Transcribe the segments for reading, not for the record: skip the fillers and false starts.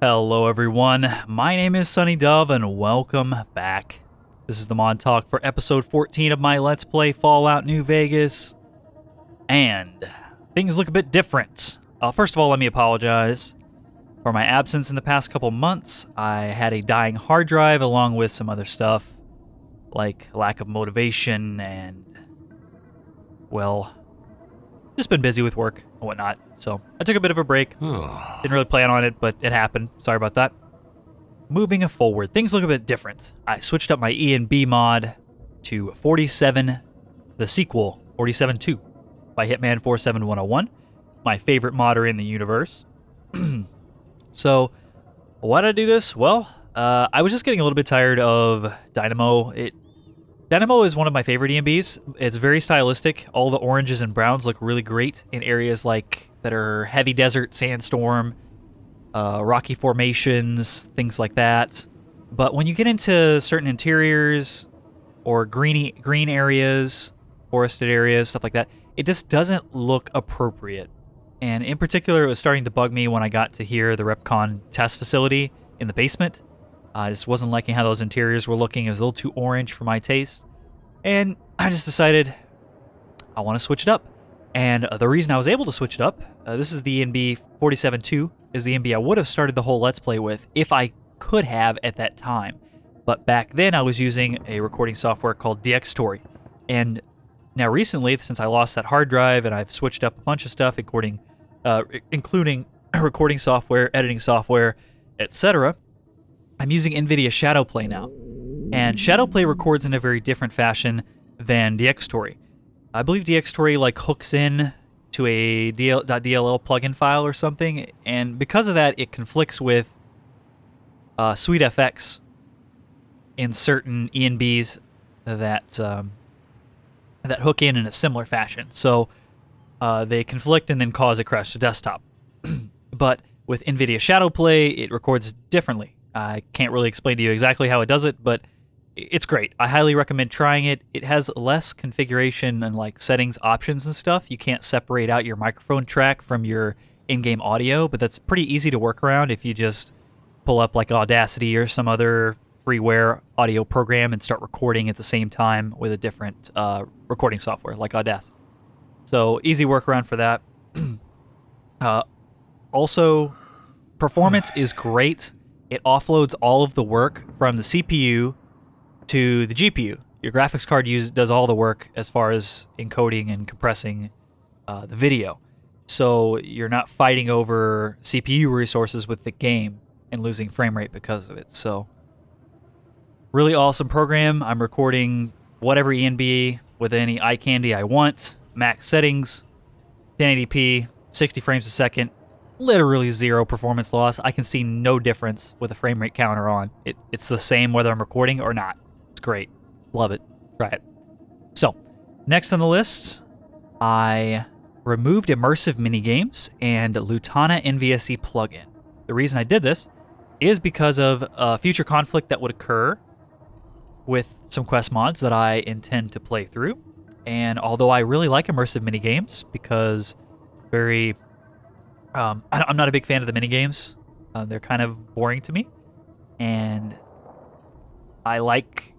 Hello everyone, my name is Sunny Dove and welcome back. This is the Mod Talk for episode 14 of my Let's Play Fallout New Vegas. And things look a bit different. First of all, let me apologize for my absence in the past couple months. I had a dying hard drive along with some other stuff, like lack of motivation and, well, just been busy with work and whatnot. So I took a bit of a break. Didn't really plan on it, but it happened. Sorry about that. Moving forward, things look a bit different. I switched up my E and B mod to 47, the sequel, 47-2 by Hitman 47101, my favorite modder in the universe. So why did I do this? Well, I was just getting a little bit tired of Dynamo. Dynamo is one of my favorite EMBs. It's very stylistic. All the oranges and browns look really great in areas like that are heavy desert, sandstorm, rocky formations, things like that. But when you get into certain interiors or green areas, forested areas, stuff like that, it just doesn't look appropriate. And in particular, it was starting to bug me when I got to hear the RepCon test facility in the basement. I just wasn't liking how those interiors were looking. It was a little too orange for my taste. And I just decided I want to switch it up. And the reason I was able to switch it up, this is the ENB 47-2, is the ENB I would have started the whole Let's Play with if I could have at that time. But back then I was using a recording software called DxTory. And now recently, since I lost that hard drive and I've switched up a bunch of stuff, including recording software, editing software, etc., I'm using NVIDIA Shadowplay now, and Shadowplay records in a very different fashion than DxTory. I believe DxTory hooks in to a .dll plugin file or something, and because of that, it conflicts with SweetFX in certain ENBs that hook in a similar fashion. So they conflict and then cause a crash to desktop. But with NVIDIA Shadowplay, it records differently. I can't really explain to you exactly how it does it, but it's great. I highly recommend trying it. It has less configuration and settings options and stuff. You can't separate out your microphone track from your in-game audio, but that's pretty easy to work around if you just pull up Audacity or some other freeware audio program and start recording at the same time with a different recording software like Audacity. So easy workaround for that. Also, performance is great. It offloads all of the work from the CPU to the GPU. Your graphics card does all the work as far as encoding and compressing the video. So you're not fighting over CPU resources with the game and losing frame rate because of it. So really awesome program. I'm recording whatever ENB with any eye candy I want. Max settings, 1080p, 60 frames a second. Literally zero performance loss. I can see no difference with a frame rate counter on. It's the same whether I'm recording or not. It's great. Love it. Try it. So, next on the list, I removed immersive minigames and Lutana NVSE plugin. The reason I did this is because of a future conflict that would occur with some quest mods that I intend to play through. And although I really like immersive minigames because I'm not a big fan of the minigames. They're kind of boring to me. And I like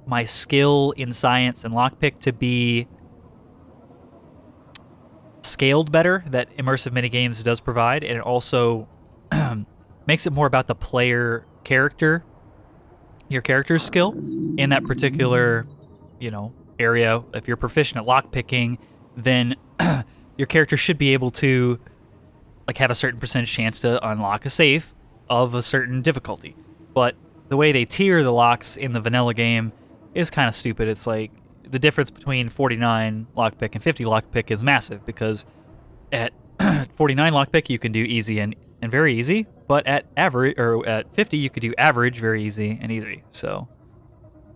my skill in science and lockpick to be scaled better, that immersive minigames does provide. And it also makes it more about the player character, your character's skill in that particular, area. If you're proficient at lockpicking, then your character should be able to have a certain percentage chance to unlock a safe of a certain difficulty. But the way they tier the locks in the vanilla game is kind of stupid. It's the difference between 49 lockpick and 50 lockpick is massive, because at 49 lockpick you can do easy and very easy, but at average or at 50 you could do average, very easy, and easy. So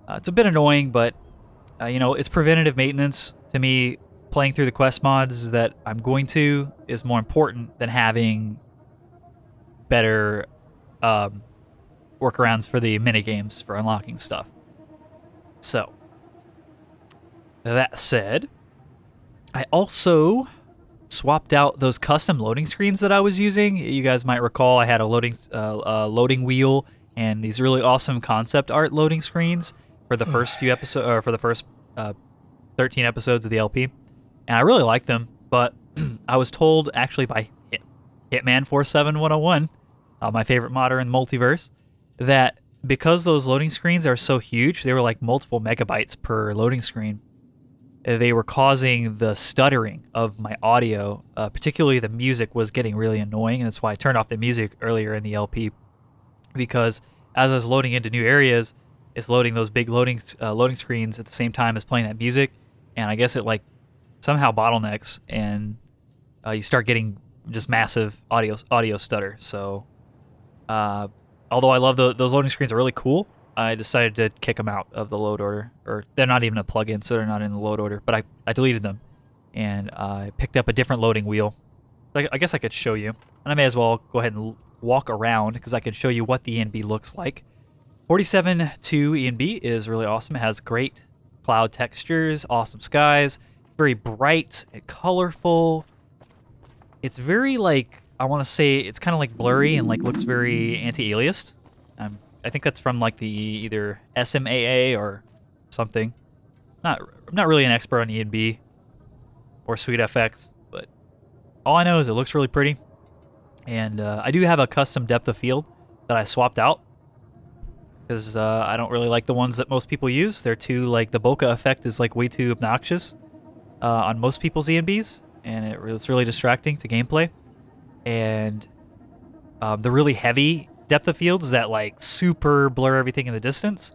it's a bit annoying, but it's preventative maintenance to me. Playing through the quest mods that I'm going to is more important than having better workarounds for the minigames for unlocking stuff. So, that said, I also swapped out those custom loading screens that I was using. You guys might recall I had a loading wheel and these really awesome concept art loading screens for the first few episodes, or for the first 13 episodes of the LP, and I really liked them. But I was told actually by Hitman 47101, my favorite modder in the multiverse, that because those loading screens are so huge, they were like multiple megabytes per loading screen, they were causing the stuttering of my audio, particularly the music was getting really annoying, and that's why I turned off the music earlier in the LP, because as I was loading into new areas, it's loading those big loading screens at the same time as playing that music, and I guess it like somehow bottlenecks, and you start getting just massive audio stutter. So although I love those loading screens are really cool, I decided to kick them out of the load order. Or they're not even a plugin, so they're not in the load order. But I deleted them, and I picked up a different loading wheel. I guess I could show you. And I may as well go ahead and walk around, because I can show you what the ENB looks like. 47.2 ENB is really awesome. It has great cloud textures, awesome skies, very bright and colorful. It's very, like, I want to say it's kind of like blurry and like looks very anti-aliased. I think that's from like the either SMAA or something. I'm not really an expert on ENB or SweetFX, but all I know is it looks really pretty. And I do have a custom depth of field that I swapped out, because I don't really like the ones that most people use. They're too, like, the bokeh effect is like way too obnoxious on most people's ENBs, and it's really distracting to gameplay. And the really heavy depth of fields that like super blur everything in the distance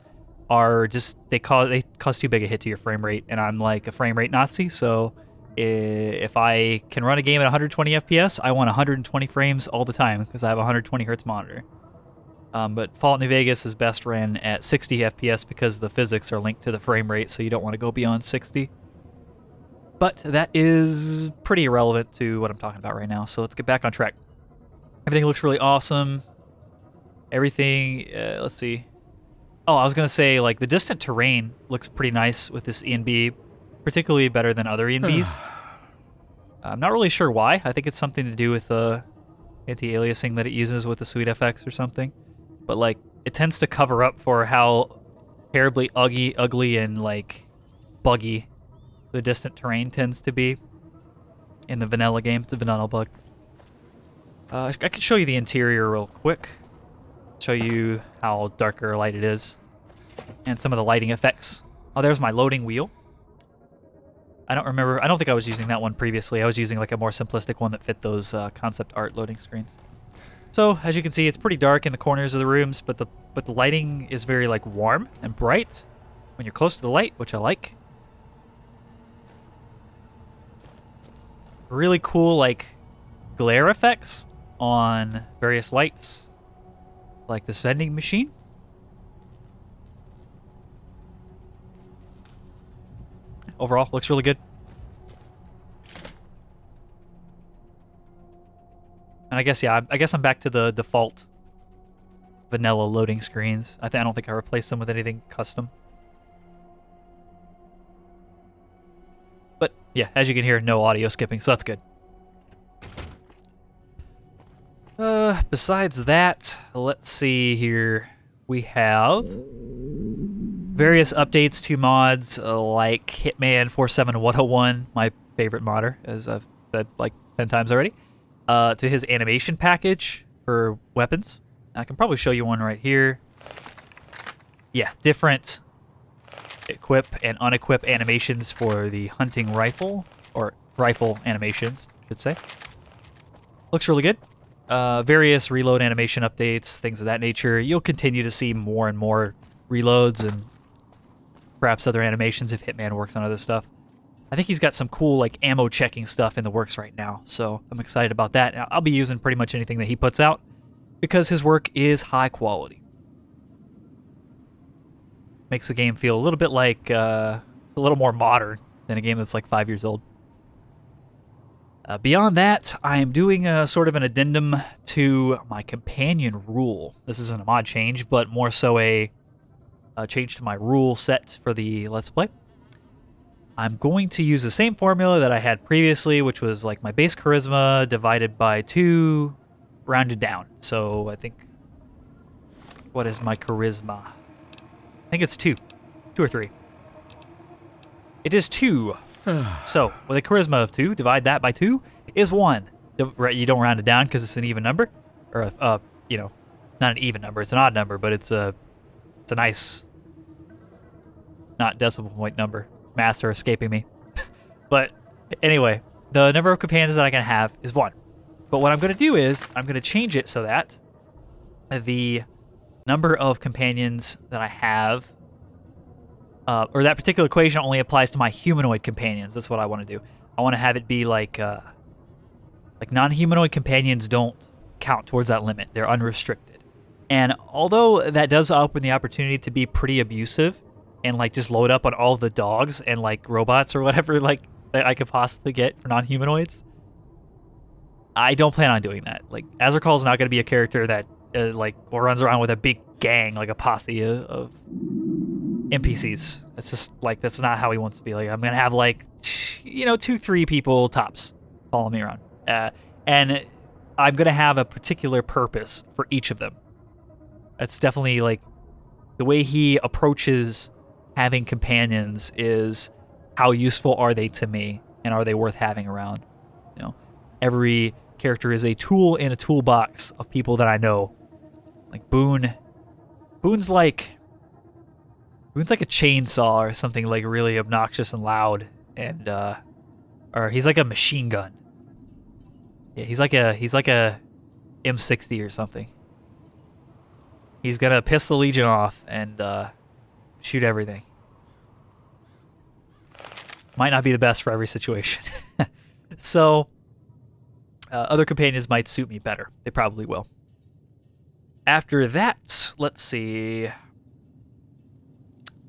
are just they cause too big a hit to your frame rate, and I'm like a frame rate Nazi, so if I can run a game at 120 FPS, I want 120 frames all the time, because I have a 120 hertz monitor. But Fallout New Vegas is best ran at 60 FPS because the physics are linked to the frame rate, so you don't want to go beyond 60. But that is pretty irrelevant to what I'm talking about right now, so let's get back on track. Everything looks really awesome. Everything, let's see. Oh, I was going to say, like, the distant terrain looks pretty nice with this ENB, particularly better than other ENBs. I'm not really sure why. I think it's something to do with the anti-aliasing that it uses with the SweetFX or something. But, like, it tends to cover up for how terribly ugly and, like, buggy the distant terrain tends to be in the vanilla game. It's a vanilla bug. I can show you the interior real quick. Show you how darker or light it is, and some of the lighting effects. Oh, there's my loading wheel. I don't remember. I don't think I was using that one previously. I was using like a more simplistic one that fit those concept art loading screens. So as you can see, it's pretty dark in the corners of the rooms, but the lighting is very like warm and bright when you're close to the light, which I like. Really cool like glare effects on various lights, like this vending machine. Overall, looks really good. And I guess, yeah, I guess I'm back to the default vanilla loading screens. I don't think I replaced them with anything custom. But yeah, as you can hear, no audio skipping, so that's good. Besides that, let's see here. We have various updates to mods like Hitman 47101, my favorite modder, as I've said like 10 times already, to his animation package for weapons. I can probably show you one right here. Yeah, different equip and unequip animations for the hunting rifle, or rifle animations, I should say. Looks really good. Various reload animation updates, things of that nature. You'll continue to see more and more reloads and perhaps other animations if Hitman works on other stuff. I think he's got some cool like ammo checking stuff in the works right now, so I'm excited about that. I'll be using pretty much anything that he puts out because his work is high quality. Makes the game feel a little bit like a little more modern than a game that's like 5 years old. Beyond that, I am doing a sort of an addendum to my companion rule. This isn't a mod change, but more so a change to my rule set for the Let's Play. I'm going to use the same formula that I had previously, which was like my base charisma divided by 2, rounded down. So I think, what is my charisma? I think it's 2 or 3. It is 2. So with a charisma of 2, divide that by 2 is 1. You don't round it down because it's an even number, or you know, not an even number. It's an odd number, but it's a nice, not decimal point number. Maths are escaping me. But anyway, the number of companions that I can have is 1. But what I'm going to do is I'm going to change it so that the number of companions that I have, or that particular equation only applies to my humanoid companions. That's what I want to do. I want to have it be like non-humanoid companions don't count towards that limit. They're unrestricted. And although that does open the opportunity to be pretty abusive, and like just load up on all the dogs and like robots or whatever like that I could possibly get for non-humanoids, I don't plan on doing that. Like Azrakal's not going to be a character that like runs around with a big gang, like a posse of NPCs. That's just like, that's not how he wants to be. Like I'm going to have like 2-3 people tops follow me around, and I'm going to have a particular purpose for each of them. That's definitely like the way he approaches having companions is how useful are they to me, and are they worth having around? Every character is a tool in a toolbox of people that I know. Like Boone's like a chainsaw or something like really obnoxious and loud, and or he's like a machine gun. Yeah, he's like a M60 or something. He's gonna piss the Legion off and shoot everything. Might not be the best for every situation. So, other companions might suit me better. They probably will. After that, let's see.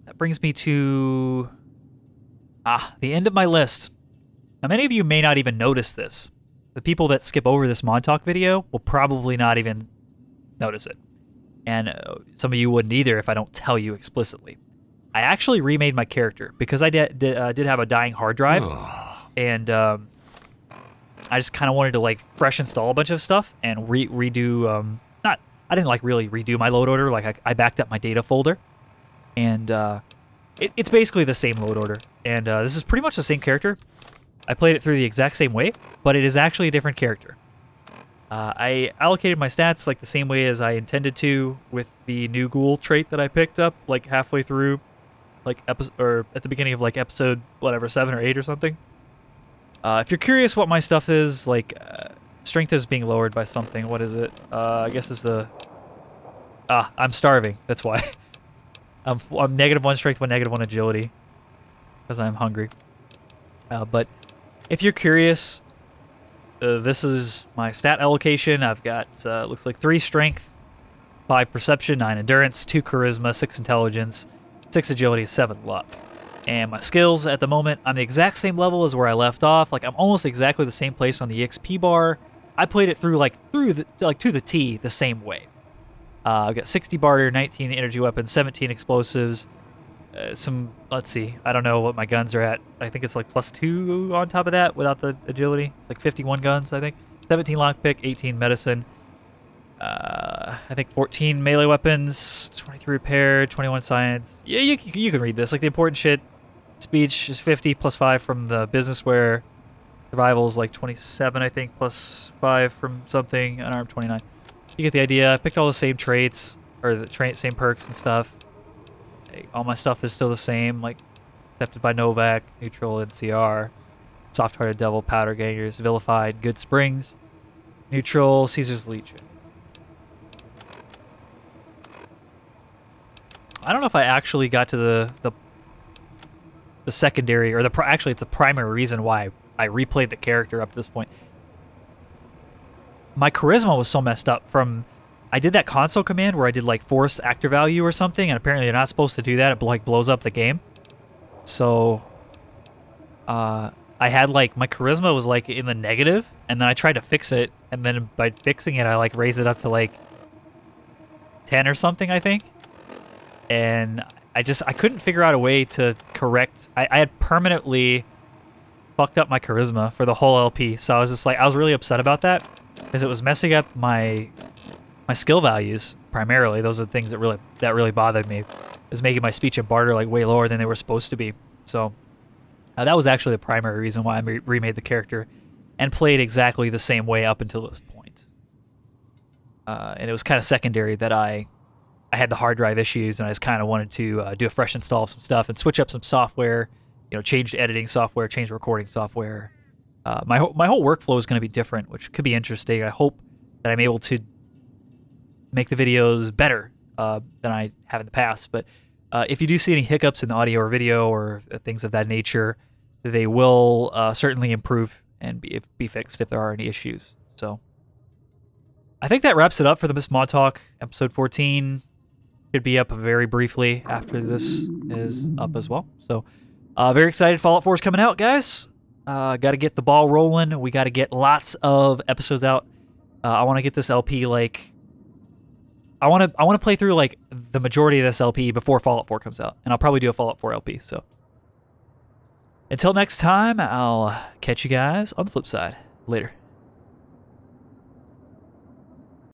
That brings me to the end of my list. Now, many of you may not even notice this. The people that skip over this Montauk video will probably not even notice it. And some of you wouldn't either if I don't tell you explicitly. I actually remade my character because I did have a dying hard drive, and I just kind of wanted to like fresh install a bunch of stuff and redo. I didn't like really redo my load order. Like I backed up my data folder, and it's basically the same load order. And this is pretty much the same character. I played it through the exact same way, but it is actually a different character. I allocated my stats like the same way as I intended to with the new ghoul trait that I picked up like halfway through, like or at the beginning of like episode 7 or 8 or something. If you're curious what my stuff is, like strength is being lowered by something. What is it? I guess it's the I'm starving. That's why. I'm -1 strength, -1 agility because I'm hungry. But if you're curious, this is my stat allocation. I've got, looks like 3 strength, 5 perception, 9 endurance, 2 charisma, 6 intelligence, 6 agility, 7 luck. And my skills at the moment, I'm the exact same level as where I left off. Like I'm almost exactly the same place on the XP bar. I played it through to the T the same way. I've got 60 barter, 19 energy weapons, 17 explosives. Let's see, I don't know what my guns are at. I think it's like +2 on top of that without the agility. It's like 51 guns, I think. 17 lockpick, 18 medicine. I think 14 melee weapons, 23 repair, 21 science. Yeah, you can read this. Like the important shit. Speech is 50 +5 from the business wear. Survival is like 27, I think, +5 from something. Unarmed 29. You get the idea. I picked all the same traits, or the same perks and stuff. All my stuff is still the same, like accepted by Novak, neutral NCR, soft-hearted devil, powder gangers, vilified, good springs, neutral, Caesar's Legion. I don't know if I actually got to the secondary, or actually it's the primary reason why I replayed the character up to this point. My charisma was so messed up from... I did that console command where I did like force actor value or something, and apparently you're not supposed to do that. It like blows up the game. So I had like my charisma was like in the negative, and then I tried to fix it, and then by fixing it I like raised it up to like 10 or something, I think. And I couldn't figure out a way to correct. I had permanently fucked up my charisma for the whole LP, so I was just like, I was really upset about that because it was messing up my skill values primarily. Those are the things that really bothered me. It was making my speech and barter like way lower than they were supposed to be. So that was actually the primary reason why I remade the character and played exactly the same way up until this point. And it was kind of secondary that I had the hard drive issues, and I just kind of wanted to do a fresh install of some stuff and switch up some software, change editing software, change recording software. My whole workflow is going to be different, which could be interesting. I hope that I'm able to make the videos better than I have in the past. But if you do see any hiccups in the audio or video or things of that nature, they will certainly improve and be fixed if there are any issues. So I think that wraps it up for the Mod Talk episode 14. Should be up very briefly after this is up as well. So very excited. Fallout 4 is coming out, guys. Got to get the ball rolling. We got to get lots of episodes out. I want to get this LP I want to play through like the majority of this LP before Fallout 4 comes out, and I'll probably do a Fallout 4 LP. So until next time, I'll catch you guys on the flip side. Later.